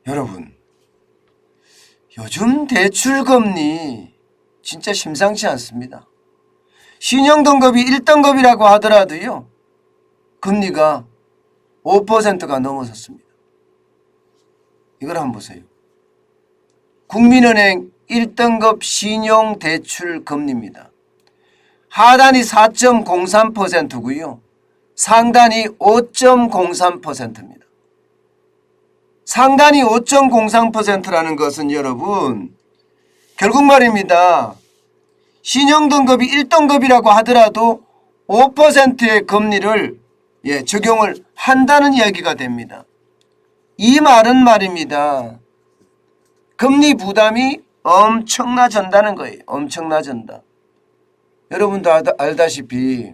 여러분, 요즘 대출금리 진짜 심상치 않습니다. 신용등급이 1등급이라고 하더라도요, 금리가 5%가 넘어섰습니다. 이걸 한번 보세요. 국민은행 1등급 신용대출 금리입니다. 하단이 4.03%고요. 상단이 5.03%입니다. 상단이 5.03%라는 것은 여러분, 결국 말입니다. 신용등급이 1등급이라고 하더라도 5%의 금리를 적용을 한다는 이야기가 됩니다. 이 말은 말입니다. 금리 부담이 엄청나진다는 거예요. 엄청나진다. 여러분도 알다시피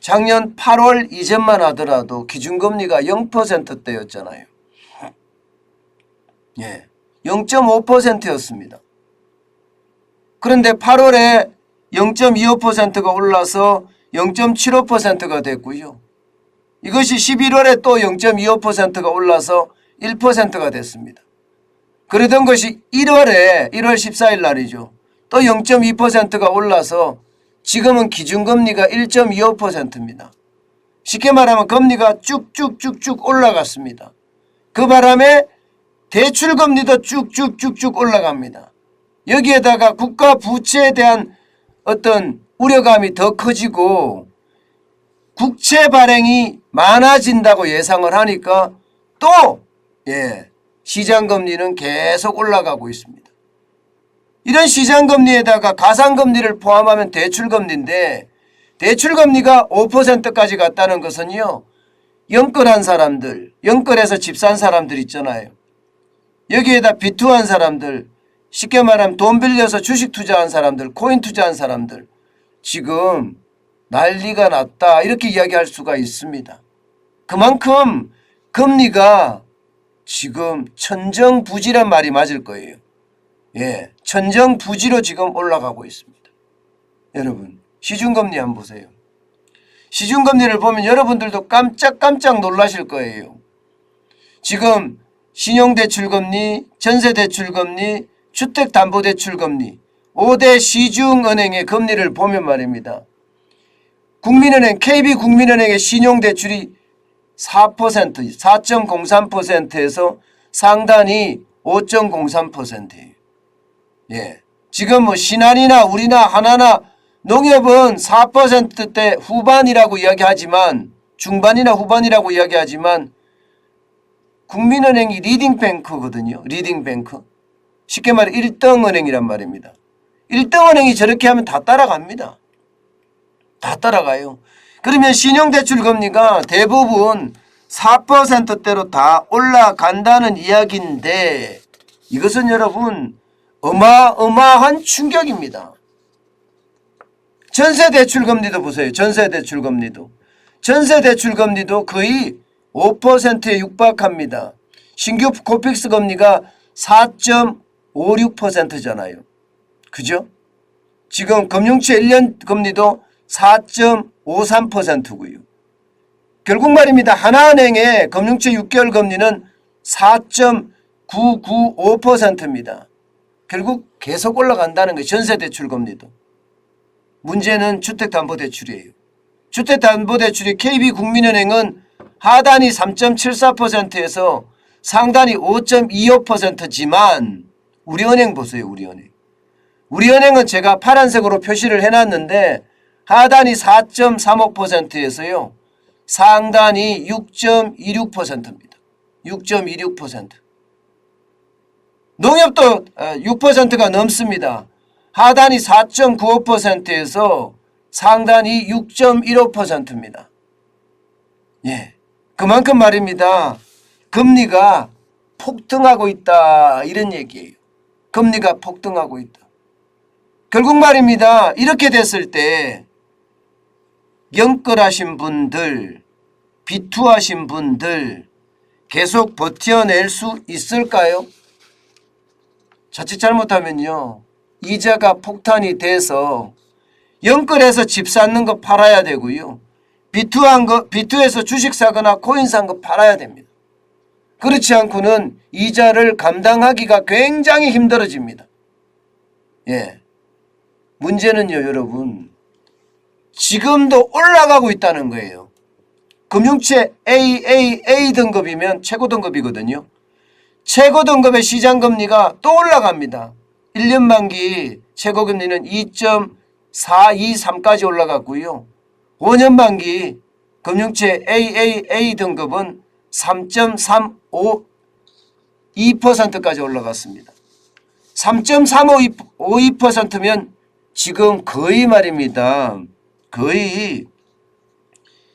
작년 8월 이전만 하더라도 기준금리가 0%대였잖아요. 0.5%였습니다. 그런데 8월에 0.25%가 올라서 0.75%가 됐고요. 이것이 11월에 또 0.25%가 올라서 1%가 됐습니다. 그러던 것이 1월 14일 날이죠. 또 0.2%가 올라서 지금은 기준금리가 1.25%입니다. 쉽게 말하면 금리가 쭉쭉쭉쭉 올라갔습니다. 그 바람에 대출금리도 쭉쭉쭉쭉 올라갑니다. 여기에다가 국가 부채에 대한 어떤 우려감이 더 커지고 국채 발행이 많아진다고 예상을 하니까 또 시장금리는 계속 올라가고 있습니다. 이런 시장금리에다가 가상금리를 포함하면 대출금리인데, 대출금리가 5%까지 갔다는 것은요, 영끌한 사람들, 영끌해서 집 산 사람들 있잖아요. 여기에다 비투한 사람들, 쉽게 말하면 돈 빌려서 주식 투자한 사람들, 코인 투자한 사람들, 지금 난리가 났다, 이렇게 이야기할 수가 있습니다. 그만큼 금리가 지금 천정부지란 말이 맞을 거예요. 천정부지로 지금 올라가고 있습니다. 여러분, 시중금리 한번 보세요. 시중금리를 보면 여러분들도 깜짝깜짝 놀라실 거예요. 지금 신용대출금리, 전세대출금리, 주택담보대출금리 5대 시중은행의 금리를 보면 말입니다. 국민은행, KB국민은행의 신용대출이 4%, 4.03%에서 상단이 5.03%예요. 지금 뭐 신한이나 우리나 하나나 농협은 4%대 후반이라고 이야기하지만, 중반이나 후반이라고 이야기하지만 국민은행이 리딩뱅크거든요. 리딩뱅크. 쉽게 말해 1등은행이란 말입니다. 1등은행이 저렇게 하면 다 따라갑니다. 다 따라가요. 그러면 신용대출 금리가 대부분 4%대로 다 올라간다는 이야기인데, 이것은 여러분 어마어마한 충격입니다. 전세대출금리도 보세요. 전세대출금리도 거의 5%에 육박합니다. 신규 코픽스 금리가 4.56%잖아요. 그죠? 지금 금융채 1년 금리도 4.53%고요. 결국 말입니다. 하나은행의 금융채 6개월 금리는 4.995%입니다. 결국 계속 올라간다는 거예요. 전세대출 금리도. 문제는 주택담보대출이에요. 주택담보대출이 KB국민은행은 하단이 3.74%에서 상단이 5.25%지만 우리은행 보세요. 우리은행은 제가 파란색으로 표시를 해놨는데 하단이 4.35%에서요. 상단이 6.26%입니다. 6.26%. 농협도 6%가 넘습니다. 하단이 4.95%에서 상단이 6.15%입니다. 그만큼 말입니다. 금리가 폭등하고 있다, 이런 얘기예요. 금리가 폭등하고 있다. 결국 말입니다. 이렇게 됐을 때 영끌하신 분들, 비투하신 분들 계속 버텨낼 수 있을까요? 자칫 잘못하면요, 이자가 폭탄이 돼서 영끌해서 집 사는 거 팔아야 되고요, 비투해서 주식 사거나 코인 산 거 팔아야 됩니다. 그렇지 않고는 이자를 감당하기가 굉장히 힘들어집니다. 예. 문제는요, 여러분. 지금도 올라가고 있다는 거예요. 금융채 AAA 등급이면 최고 등급이거든요. 최고 등급의 시장금리가 또 올라갑니다. 1년 만기 최고금리는 2.423까지 올라갔고요. 5년 만기 금융채 AAA 등급은 3.352%까지 올라갔습니다. 3.352%면 지금 거의 말입니다. 거의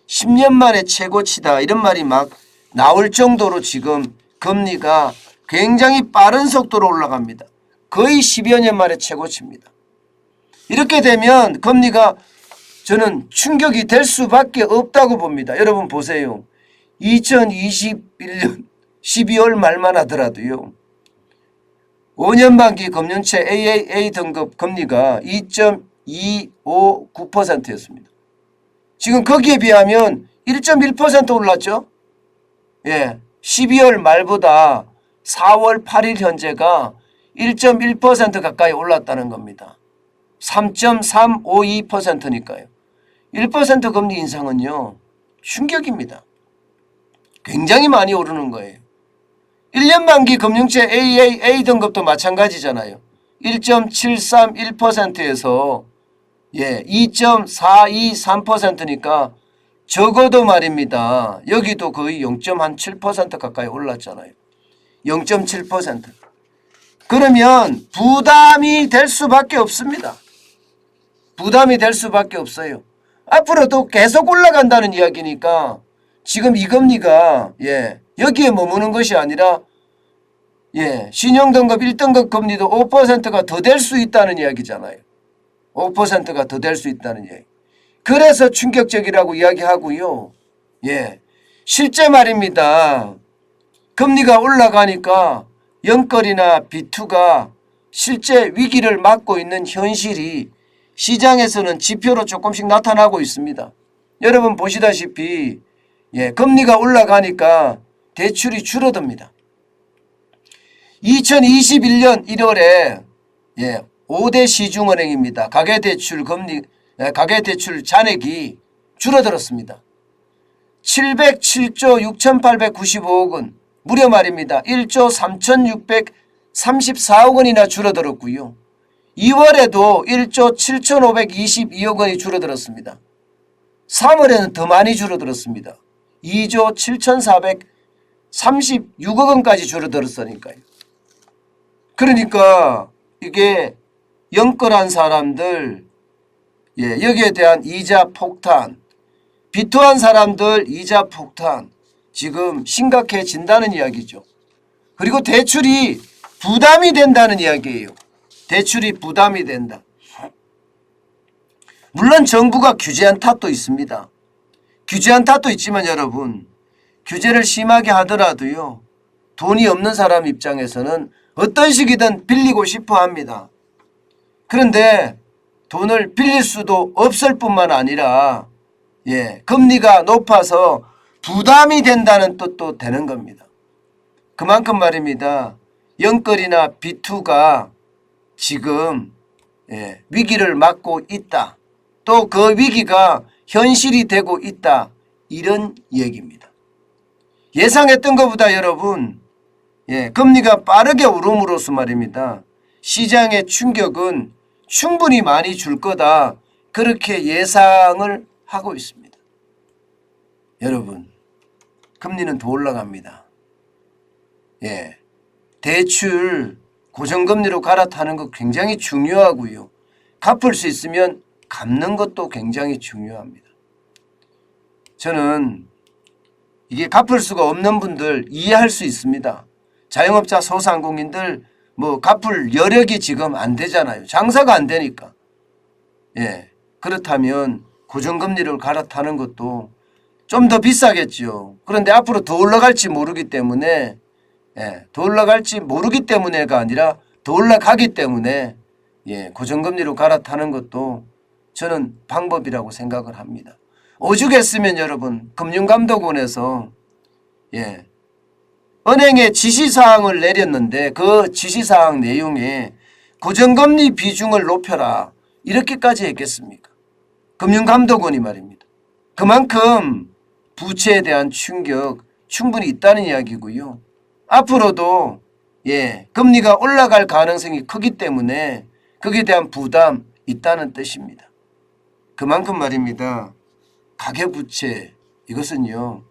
10년 만에 최고치다 이런 말이 막 나올 정도로 지금 금리가 굉장히 빠른 속도로 올라갑니다. 거의 10여 년 만에 최고치입니다. 이렇게 되면 금리가 저는 충격이 될 수밖에 없다고 봅니다. 여러분 보세요. 2021년 12월 말만 하더라도요. 5년 만기 금융채 AAA 등급 금리가 2.259%였습니다. 지금 거기에 비하면 1.1% 올랐죠. 예, 12월 말보다 4월 8일 현재가 1.1% 가까이 올랐다는 겁니다. 3.352%니까요. 1% 금리 인상은요, 충격입니다. 굉장히 많이 오르는 거예요. 1년 만기 금융채 AAA 등급도 마찬가지잖아요. 1.731%에서 2.423%니까 적어도 말입니다. 여기도 거의 0.7% 가까이 올랐잖아요. 0.7%. 그러면 부담이 될 수밖에 없습니다. 부담이 될 수밖에 없어요. 앞으로도 계속 올라간다는 이야기니까 지금 이 금리가 여기에 머무는 것이 아니라 신용등급 1등급 금리도 5%가 더 될 수 있다는 이야기잖아요. 5%가 더 될 수 있다는 이야기. 그래서 충격적이라고 이야기하고요. 실제 말입니다. 금리가 올라가니까 영끌이나 B2가 실제 위기를 맞고 있는 현실이 시장에서는 지표로 조금씩 나타나고 있습니다. 여러분 보시다시피 금리가 올라가니까 대출이 줄어듭니다. 2021년 1월에 5대 시중은행입니다. 가계대출 잔액이 줄어들었습니다. 707조 6,895억 원, 무려 말입니다. 1조 3,634억 원이나 줄어들었고요. 2월에도 1조 7,522억 원이 줄어들었습니다. 3월에는 더 많이 줄어들었습니다. 2조 7,436억 원까지 줄어들었으니까요. 그러니까 이게 영끌한 사람들 여기에 대한 이자 폭탄, 비토한 사람들 이자 폭탄 지금 심각해진다는 이야기죠. 그리고 대출이 부담이 된다는 이야기예요. 대출이 부담이 된다. 물론 정부가 규제한 탓도 있습니다. 규제한 탓도 있지만 여러분, 규제를 심하게 하더라도요, 돈이 없는 사람 입장에서는 어떤 식이든 빌리고 싶어 합니다. 그런데 돈을 빌릴 수도 없을 뿐만 아니라 금리가 높아서 부담이 된다는 뜻도 되는 겁니다. 그만큼 말입니다. 영끌이나 B2가 지금 위기를 맞고 있다. 또 그 위기가 현실이 되고 있다. 이런 얘기입니다. 예상했던 것보다 여러분 금리가 빠르게 오름으로써 말입니다. 시장의 충격은 충분히 많이 줄 거다. 그렇게 예상을 하고 있습니다. 여러분 금리는 더 올라갑니다. 대출 고정금리로 갈아타는 거 굉장히 중요하고요. 갚을 수 있으면 갚는 것도 굉장히 중요합니다. 저는 이게 갚을 수가 없는 분들 이해할 수 있습니다. 자영업자 소상공인들 갚을 여력이 지금 안 되잖아요. 장사가 안 되니까. 그렇다면 고정금리를 갈아타는 것도 좀 더 비싸겠죠. 그런데 앞으로 더 올라갈지 모르기 때문에 더 올라갈지 모르기 때문에가 아니라 더 올라가기 때문에 고정금리로 갈아타는 것도 저는 방법이라고 생각을 합니다. 오죽했으면 여러분 금융감독원에서 은행에 지시사항을 내렸는데 그 지시사항 내용에 고정금리 비중을 높여라 이렇게까지 했겠습니까? 금융감독원이 말입니다. 그만큼 부채에 대한 충격 충분히 있다는 이야기고요. 앞으로도 금리가 올라갈 가능성이 크기 때문에 거기에 대한 부담 있다는 뜻입니다. 그만큼 말입니다. 가계부채 이것은요.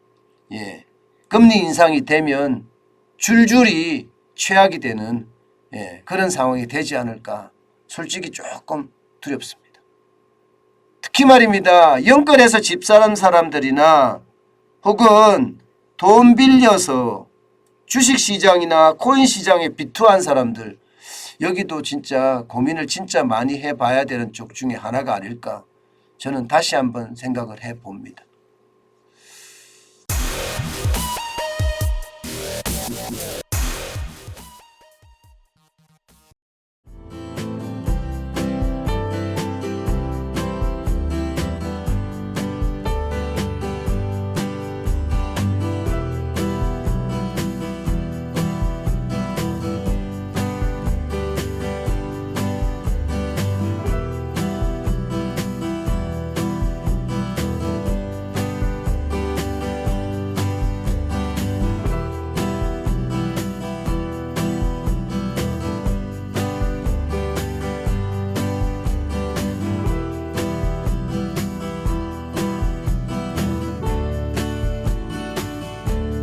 금리 인상이 되면 줄줄이 최악이 되는 그런 상황이 되지 않을까 솔직히 조금 두렵습니다. 특히 말입니다. 영끌에서 집 사는 사람들이나 혹은 돈 빌려서 주식시장이나 코인시장에 비투한 사람들 여기도 진짜 고민을 진짜 많이 해봐야 되는 쪽 중에 하나가 아닐까 저는 다시 한번 생각을 해봅니다.